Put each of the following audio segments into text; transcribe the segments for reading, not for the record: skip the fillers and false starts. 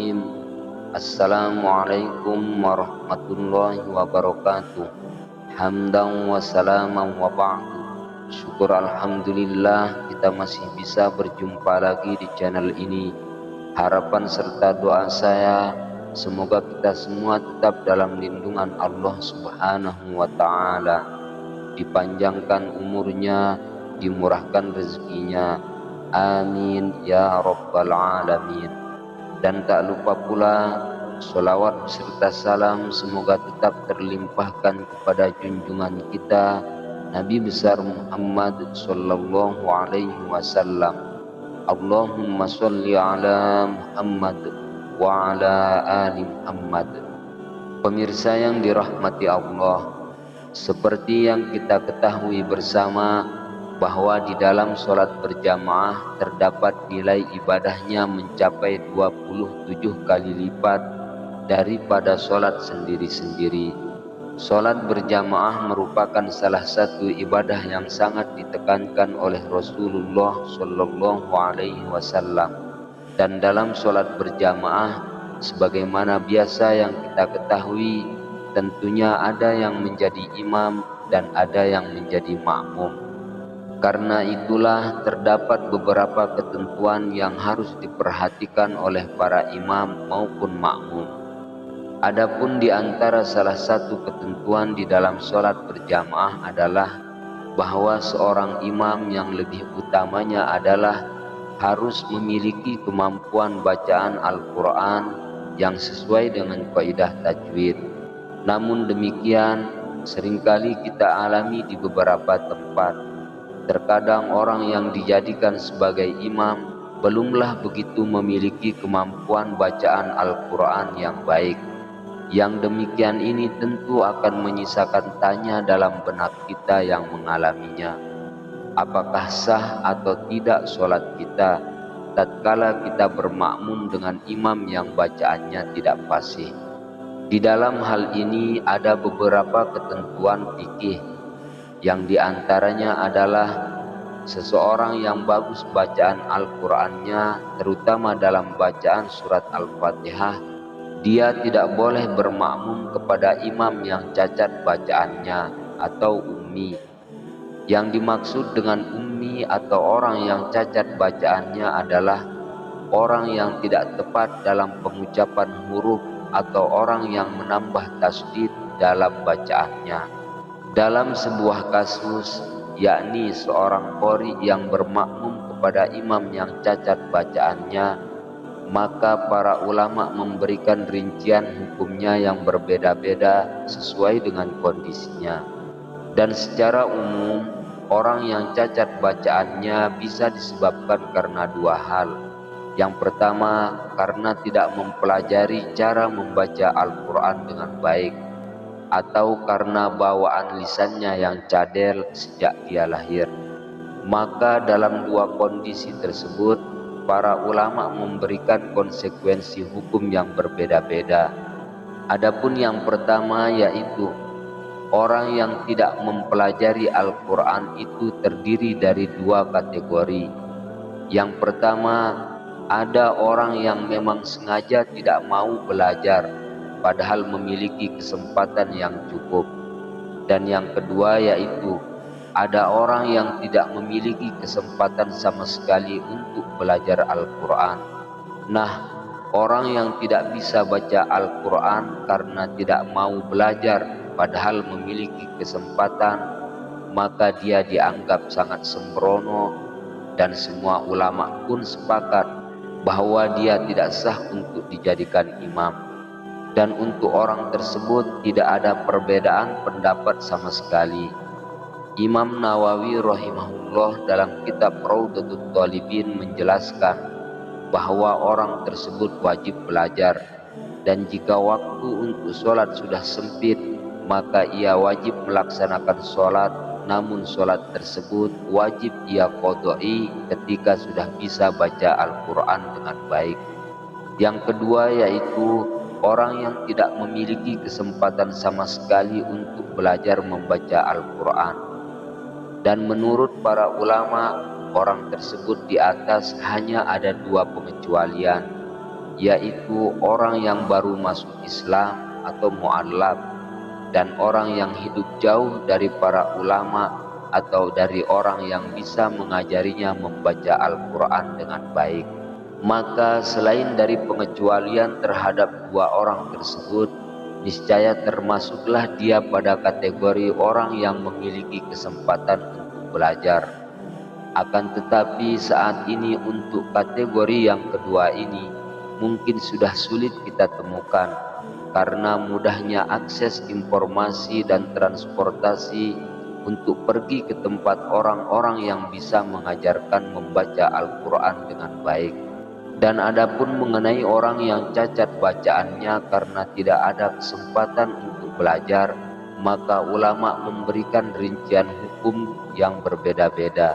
Bismillahirrahmanirrahim. Assalamualaikum warahmatullahi wabarakatuh. Hamdan wa salaman wa ba'du. Syukur alhamdulillah kita masih bisa berjumpa lagi di channel ini. Harapan serta doa saya semoga kita semua tetap dalam lindungan Allah Subhanahu wa taala. Dipanjangkan umurnya, dimurahkan rezekinya. Amin ya rabbal alamin. Dan tak lupa pula sholawat serta salam semoga tetap terlimpahkan kepada junjungan kita Nabi besar Muhammad sallallahu alaihi wasallam. Allahumma sholli ala Muhammad wa ala ali Muhammad. Pemirsa yang dirahmati Allah, seperti yang kita ketahui bersama bahwa di dalam sholat berjamaah terdapat nilai ibadahnya mencapai 27 kali lipat daripada sholat sendiri-sendiri. Sholat berjamaah merupakan salah satu ibadah yang sangat ditekankan oleh Rasulullah Shallallahu Alaihi Wasallam. Dan dalam sholat berjamaah, sebagaimana biasa yang kita ketahui, tentunya ada yang menjadi imam dan ada yang menjadi makmum. Karena itulah terdapat beberapa ketentuan yang harus diperhatikan oleh para imam maupun makmum. Adapun di antara salah satu ketentuan di dalam sholat berjamaah adalah bahwa seorang imam yang lebih utamanya adalah harus memiliki kemampuan bacaan Al-Quran yang sesuai dengan kaidah tajwid. Namun demikian seringkali kita alami di beberapa tempat. Terkadang orang yang dijadikan sebagai imam belumlah begitu memiliki kemampuan bacaan Al-Quran yang baik. Yang demikian ini tentu akan menyisakan tanya dalam benak kita yang mengalaminya. Apakah sah atau tidak sholat kita tatkala kita bermakmum dengan imam yang bacaannya tidak fasih? Di dalam hal ini ada beberapa ketentuan fikih. Yang diantaranya adalah seseorang yang bagus bacaan Al-Qurannya, terutama dalam bacaan surat Al-Fatihah, dia tidak boleh bermakmum kepada imam yang cacat bacaannya atau ummi. Yang dimaksud dengan ummi atau orang yang cacat bacaannya adalah orang yang tidak tepat dalam pengucapan huruf atau orang yang menambah tasdid dalam bacaannya. Dalam sebuah kasus, yakni seorang qori yang bermakmum kepada imam yang cacat bacaannya, maka para ulama memberikan rincian hukumnya yang berbeda-beda sesuai dengan kondisinya. Dan secara umum, orang yang cacat bacaannya bisa disebabkan karena dua hal. Yang pertama, karena tidak mempelajari cara membaca Al-Quran dengan baik, atau karena bawaan lisannya yang cadel sejak dia lahir. Maka dalam dua kondisi tersebut, para ulama memberikan konsekuensi hukum yang berbeda-beda. Adapun yang pertama yaitu orang yang tidak mempelajari Al-Quran itu terdiri dari dua kategori. Yang pertama, ada orang yang memang sengaja tidak mau belajar padahal memiliki kesempatan yang cukup. Dan yang kedua yaitu ada orang yang tidak memiliki kesempatan sama sekali untuk belajar Al-Quran. Nah, orang yang tidak bisa baca Al-Quran karena tidak mau belajar padahal memiliki kesempatan, maka dia dianggap sangat sembrono, dan semua ulama pun sepakat bahwa dia tidak sah untuk dijadikan imam. Dan untuk orang tersebut tidak ada perbedaan pendapat sama sekali. Imam Nawawi rahimahullah dalam kitab Raudhatut Thalibin menjelaskan bahwa orang tersebut wajib belajar, dan jika waktu untuk sholat sudah sempit, maka ia wajib melaksanakan sholat, namun sholat tersebut wajib ia qodoi ketika sudah bisa baca Al-Quran dengan baik. Yang kedua yaitu orang yang tidak memiliki kesempatan sama sekali untuk belajar membaca Al-Quran. Dan menurut para ulama, orang tersebut di atas hanya ada dua pengecualian. yaitu orang yang baru masuk Islam atau mu'allaf, dan orang yang hidup jauh dari para ulama atau dari orang yang bisa mengajarinya membaca Al-Quran dengan baik. Maka selain dari pengecualian terhadap dua orang tersebut, niscaya termasuklah dia pada kategori orang yang memiliki kesempatan untuk belajar. Akan tetapi saat ini untuk kategori yang kedua ini mungkin sudah sulit kita temukan karena mudahnya akses informasi dan transportasi untuk pergi ke tempat orang-orang yang bisa mengajarkan membaca Al-Quran dengan baik. Dan adapun mengenai orang yang cacat bacaannya karena tidak ada kesempatan untuk belajar, maka ulama memberikan rincian hukum yang berbeda-beda.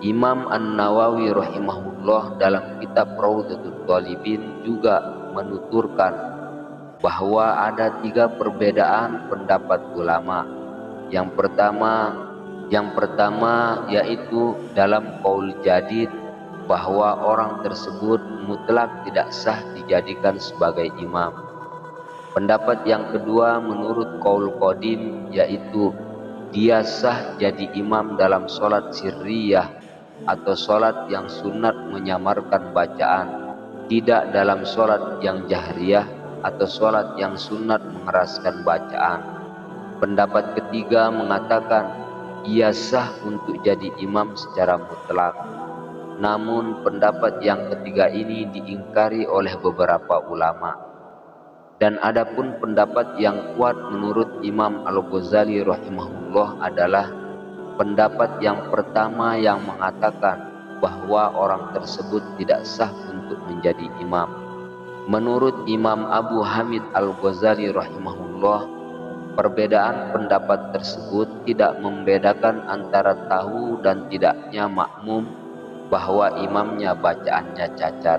Imam An-Nawawi rahimahullah dalam kitab Raudhatul Thalibin juga menuturkan bahwa ada 3 perbedaan pendapat ulama. Yang pertama yaitu dalam qaul jadid bahwa orang tersebut mutlak tidak sah dijadikan sebagai imam. Pendapat yang kedua menurut qaul qadim yaitu dia sah jadi imam dalam sholat sirriyah atau sholat yang sunat menyamarkan bacaan, tidak dalam sholat yang jahriyah atau sholat yang sunat mengeraskan bacaan. Pendapat ketiga mengatakan ia sah untuk jadi imam secara mutlak. Namun pendapat yang ketiga ini diingkari oleh beberapa ulama. Dan adapun pendapat yang kuat menurut Imam Al-Ghazali rahimahullah adalah pendapat yang pertama yang mengatakan bahwa orang tersebut tidak sah untuk menjadi imam. Menurut Imam Abu Hamid Al-Ghazali rahimahullah, perbedaan pendapat tersebut tidak membedakan antara tahu dan tidaknya makmum bahwa imamnya bacaannya cacat.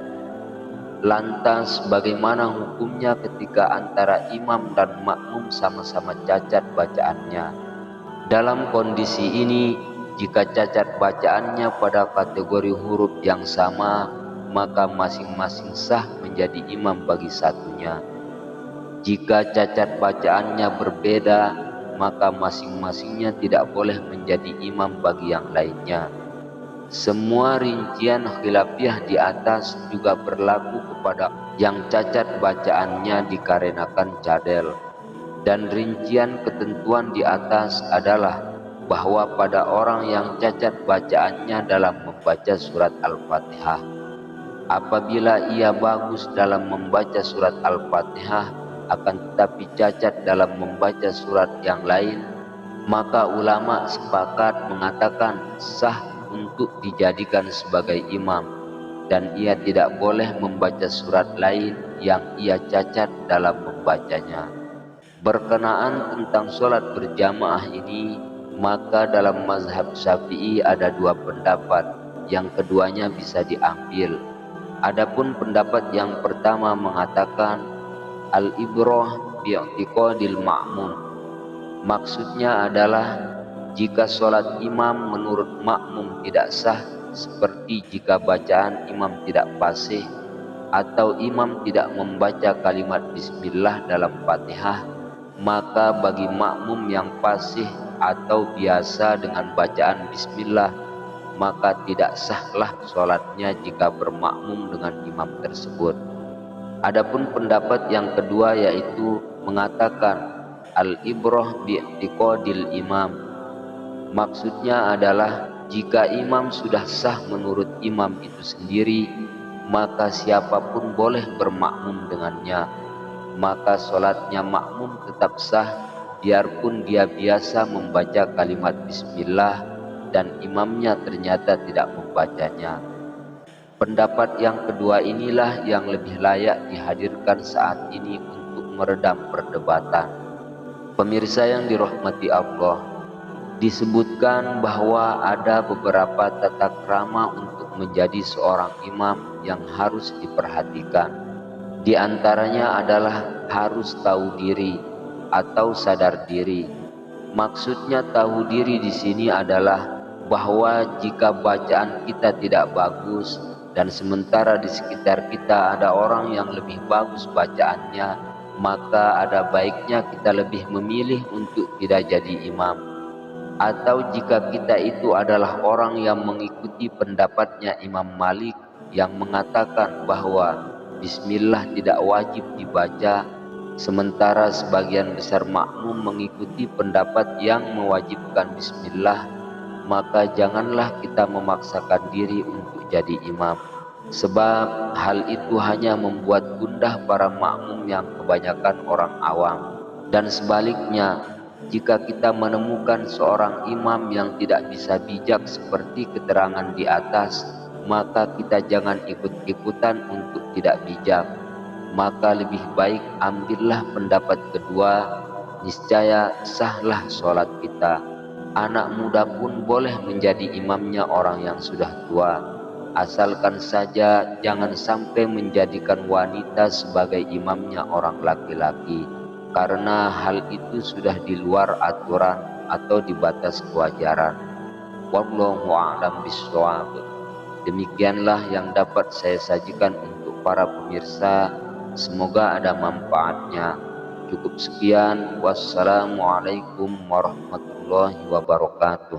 Lantas bagaimana hukumnya ketika antara imam dan makmum sama-sama cacat bacaannya? Dalam kondisi ini, jika cacat bacaannya pada kategori huruf yang sama, maka masing-masing sah menjadi imam bagi satunya. Jika cacat bacaannya berbeda, maka masing-masingnya tidak boleh menjadi imam bagi yang lainnya. Semua rincian khilafiyah di atas juga berlaku kepada yang cacat bacaannya dikarenakan cadel. Dan rincian ketentuan di atas adalah bahwa pada orang yang cacat bacaannya dalam membaca surat Al-Fatihah, apabila ia bagus dalam membaca surat Al-Fatihah akan tetapi cacat dalam membaca surat yang lain, maka ulama sepakat mengatakan sah untuk dijadikan sebagai imam, dan ia tidak boleh membaca surat lain yang ia cacat dalam membacanya. Berkenaan tentang sholat berjamaah ini, maka dalam mazhab Syafi'i ada 2 pendapat, yang keduanya bisa diambil. Adapun pendapat yang pertama mengatakan al-ibrah bi'tiqadil ma'mum. Maksudnya adalah jika sholat imam menurut makmum tidak sah, seperti jika bacaan imam tidak fasih atau imam tidak membaca kalimat bismillah dalam Fatihah, maka bagi makmum yang fasih atau biasa dengan bacaan bismillah, maka tidak sahlah sholatnya jika bermakmum dengan imam tersebut. Adapun pendapat yang kedua yaitu mengatakan al-ibrah bi'tiqadil imam. Maksudnya adalah jika imam sudah sah menurut imam itu sendiri, maka siapapun boleh bermakmum dengannya. Maka sholatnya makmum tetap sah biarpun dia biasa membaca kalimat bismillah dan imamnya ternyata tidak membacanya. Pendapat yang kedua inilah yang lebih layak dihadirkan saat ini untuk meredam perdebatan. Pemirsa yang dirahmati Allah, disebutkan bahwa ada beberapa tata krama untuk menjadi seorang imam yang harus diperhatikan. Di antaranya adalah harus tahu diri atau sadar diri. Maksudnya tahu diri di sini adalah bahwa jika bacaan kita tidak bagus dan sementara di sekitar kita ada orang yang lebih bagus bacaannya, maka ada baiknya kita lebih memilih untuk tidak jadi imam. Atau jika kita itu adalah orang yang mengikuti pendapatnya Imam Malik yang mengatakan bahwa Bismillah tidak wajib dibaca, sementara sebagian besar makmum mengikuti pendapat yang mewajibkan Bismillah, maka janganlah kita memaksakan diri untuk jadi imam, sebab hal itu hanya membuat gundah para makmum yang kebanyakan orang awam. Dan sebaliknya, jika kita menemukan seorang imam yang tidak bisa bijak seperti keterangan di atas, maka kita jangan ikut-ikutan untuk tidak bijak. Maka lebih baik ambillah pendapat kedua, niscaya sahlah sholat kita. Anak muda pun boleh menjadi imamnya orang yang sudah tua, asalkan saja jangan sampai menjadikan wanita sebagai imamnya orang laki-laki, karena hal itu sudah di luar aturan atau di batas kewajaran. Wallahu a'lam bishawab. Demikianlah yang dapat saya sajikan untuk para pemirsa, semoga ada manfaatnya. Cukup sekian, wassalamualaikum warahmatullahi wabarakatuh.